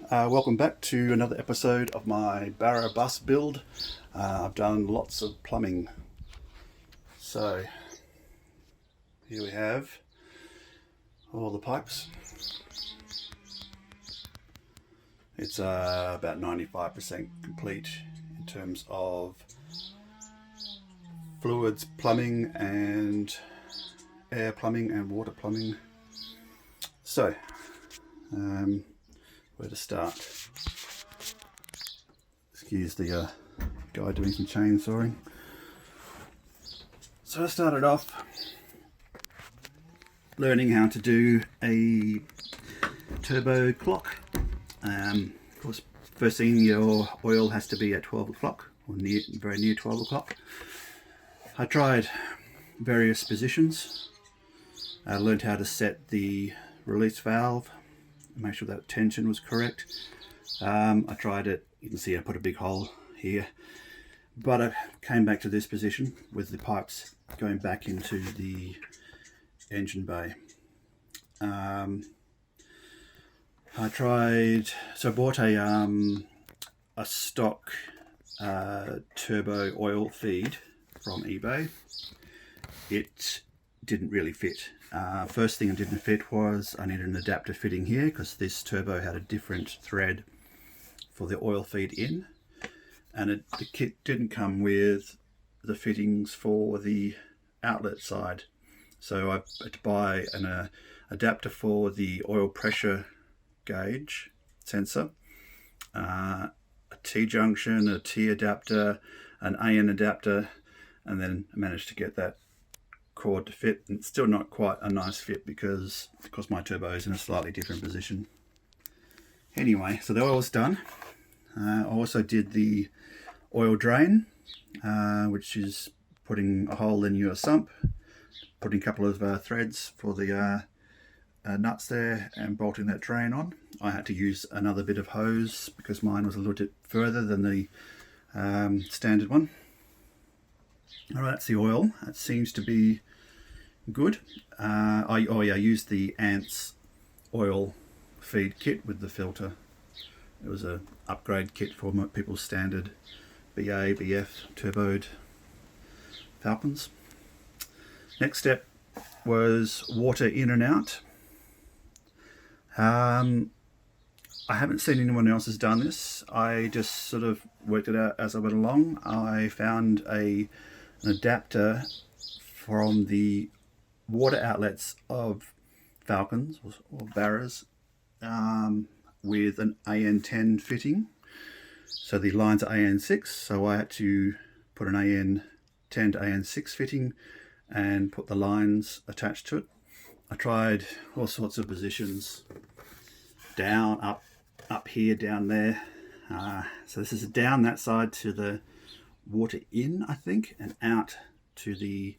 Welcome back to another episode of my Barra bus build. I've done lots of plumbing. So here we have all the pipes. It's about 95% complete in terms of fluids plumbing and air plumbing and water plumbing. So where to start? Excuse the guy doing some chainsawing. So I started off learning how to do a turbo clock. Of course, first thing, your oil has to be at 12 o'clock or very near 12 o'clock. I tried various positions. I learned how to set the release valve, make sure that tension was correct. I tried it, you can see I put a big hole here, but I came back to this position with the pipes going back into the engine bay. I bought a stock turbo oil feed from eBay. It didn't really fit. First thing it didn't fit was I needed an adapter fitting here because this turbo had a different thread for the oil feed in, and the kit didn't come with the fittings for the outlet side. So I had to buy an adapter for the oil pressure gauge sensor, a T-junction, a T adapter, an AN adapter, and then I managed to get that cord to fit, and it's still not quite a nice fit because my turbo is in a slightly different position. Anyway, so the oil's done. I also did the oil drain, which is putting a hole in your sump, putting a couple of threads for the nuts there and bolting that drain on. I had to use another bit of hose because mine was a little bit further than the standard one. Alright, that's the oil. That seems to be good. I used the Ants oil feed kit with the filter. It was an upgrade kit for people's standard BA, BF turboed Falcons. Next step was water in and out. I haven't seen anyone else has done this. I just sort of worked it out as I went along. I found an adapter from the water outlets of Falcons or Barras with an AN10 fitting. So the lines are AN6, so I had to put an AN10 to AN6 fitting and put the lines attached to it. I tried all sorts of positions, down, up here, down there. So this is down that side to the water in, I think, and out to the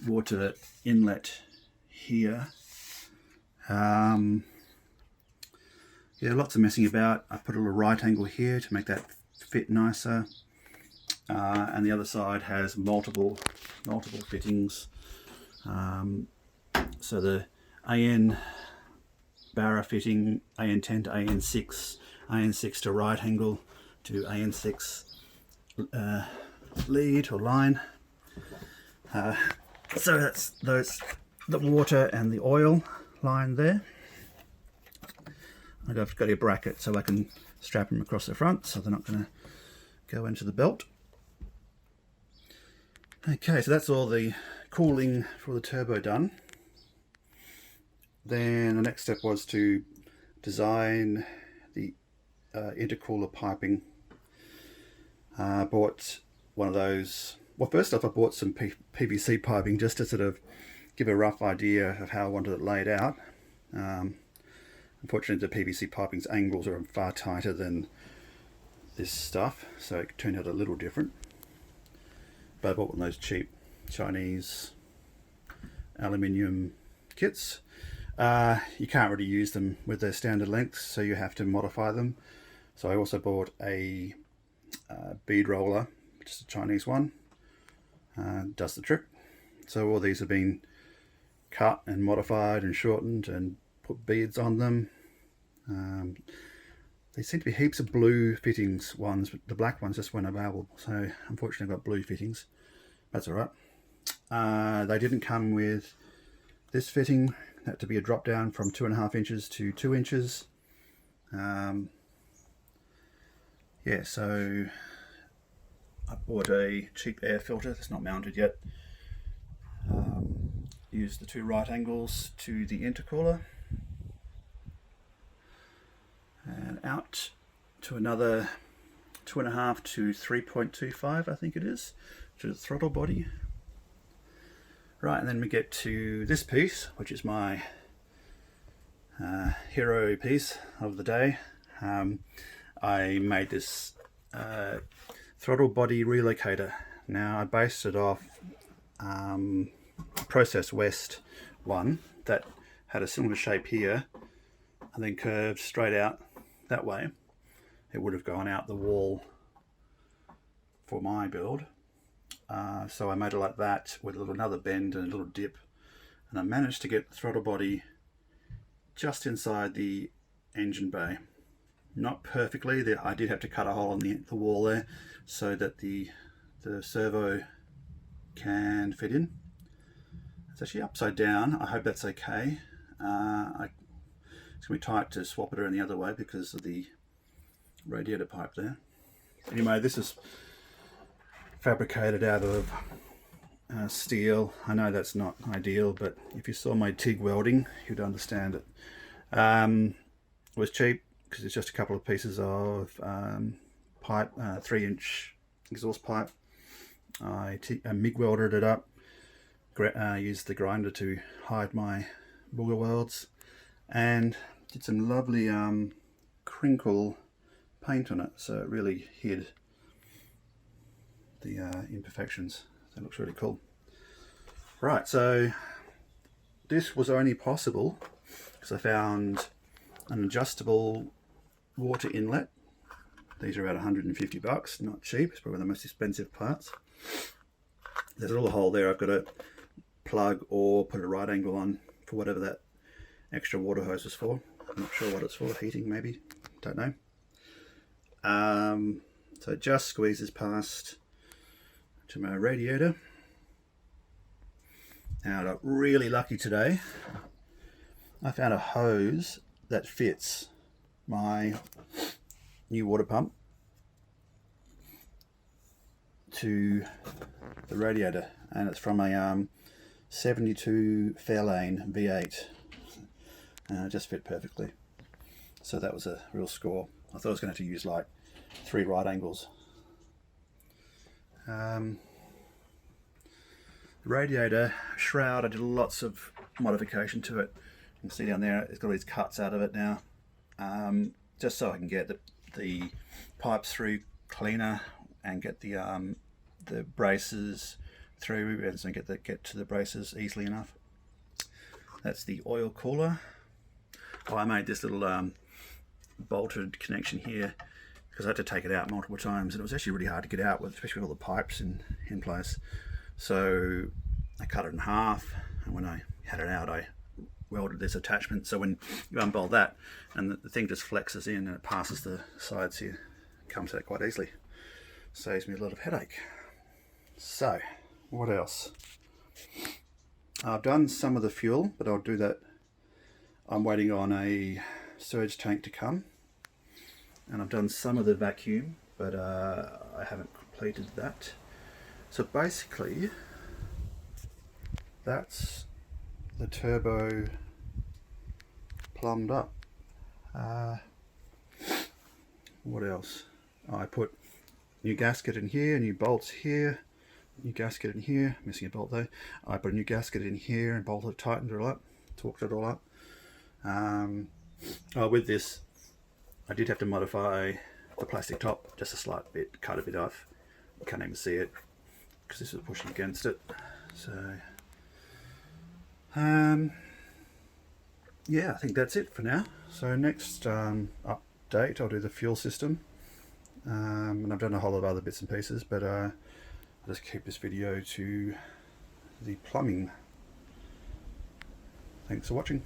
water inlet here. Yeah, lots of messing about. I put a little right angle here to make that fit nicer, and the other side has multiple fittings. So the AN Barra fitting, AN10 to AN6, AN6 to right angle to AN6 lead or line. So that's the water and the oil line there. I've got a bracket so I can strap them across the front so they're not going to go into the belt. Okay, so that's all the cooling for the turbo done. Then the next step was to design the intercooler piping. I bought one of those. Well, first off, I bought some PVC piping just to sort of give a rough idea of how I wanted it laid out. Unfortunately, the PVC piping's angles are far tighter than this stuff, so it turned out a little different. But I bought one of those cheap Chinese aluminium kits. You can't really use them with their standard lengths, so you have to modify them. So I also bought a Bead Roller, which is a Chinese one. Does the trick. So all these have been cut and modified and shortened and put beads on them. There seem to be heaps of blue fittings ones, but the black ones just weren't available. So unfortunately I've got blue fittings. That's alright. They didn't come with this fitting. Had to be a drop down from 2.5 inches to 2 inches. Yeah, so I bought a cheap air filter that's not mounted yet. Use the 2 right angles to the intercooler and out to another 2.5 to 3.25, I think it is, to the throttle body. Right, and then we get to this piece, which is my hero piece of the day. I made this throttle body relocator. Now I based it off Process West one that had a similar shape here and then curved straight out that way. It would have gone out the wall for my build. So I made it like that with another bend and a little dip, and I managed to get the throttle body just inside the engine bay. Not perfectly, I did have to cut a hole in the wall there so that the servo can fit in. It's actually upside down. I hope that's okay. It's going to be tight to swap it around the other way because of the radiator pipe there. Anyway, this is fabricated out of steel. I know that's not ideal, but if you saw my TIG welding, you'd understand it. It was cheap because it's just a couple of pieces of pipe, 3-inch exhaust pipe. I MIG welded it up, used the grinder to hide my booger welds, and did some lovely crinkle paint on it, so it really hid the imperfections. That looks really cool. Right, so this was only possible because I found an adjustable water inlet. These are about 150 bucks, not cheap. It's probably the most expensive parts. There's a little hole there I've got to plug or put a right angle on for whatever that extra water hose is for. I'm not sure what it's for, heating maybe, don't know. So it just squeezes past to my radiator. Now I got really lucky today. I found a hose that fits my new water pump to the radiator, and it's from a 72 Fairlane V8, and it just fit perfectly. So that was a real score. I thought I was going to have to use like 3 right angles. The Radiator Shroud, I did lots of modification to it. You can see down there it's got all these cuts out of it now, just so I can get the pipes through cleaner and get the braces through, and so get to the braces easily enough. That's the oil cooler. Oh, I made this little bolted connection here because I had to take it out multiple times, and it was actually really hard to get out with, especially with all the pipes in place. So I cut it in half, and when I had it out, I welded this attachment. So when you unbolt that, and the thing just flexes in and it passes the sides here, it comes out quite easily. Saves me a lot of headache. So, what else? I've done some of the fuel, but I'll do that. I'm waiting on a surge tank to come, and I've done some of the vacuum, but I haven't completed that. So basically, that's the turbo plumbed up. What else? Oh, I put new gasket in here, new bolts here, new gasket in here, missing a bolt though. I put a new gasket in here and bolted, tightened it all up, torqued it all up. With this, I did have to modify the plastic top just a slight bit, cut a bit off. You can't even see it because this is pushing against it. So yeah, I think that's it for now. So next update, I'll do the fuel system, and I've done a whole lot of other bits and pieces, but I'll just keep this video to the plumbing. Thanks for watching.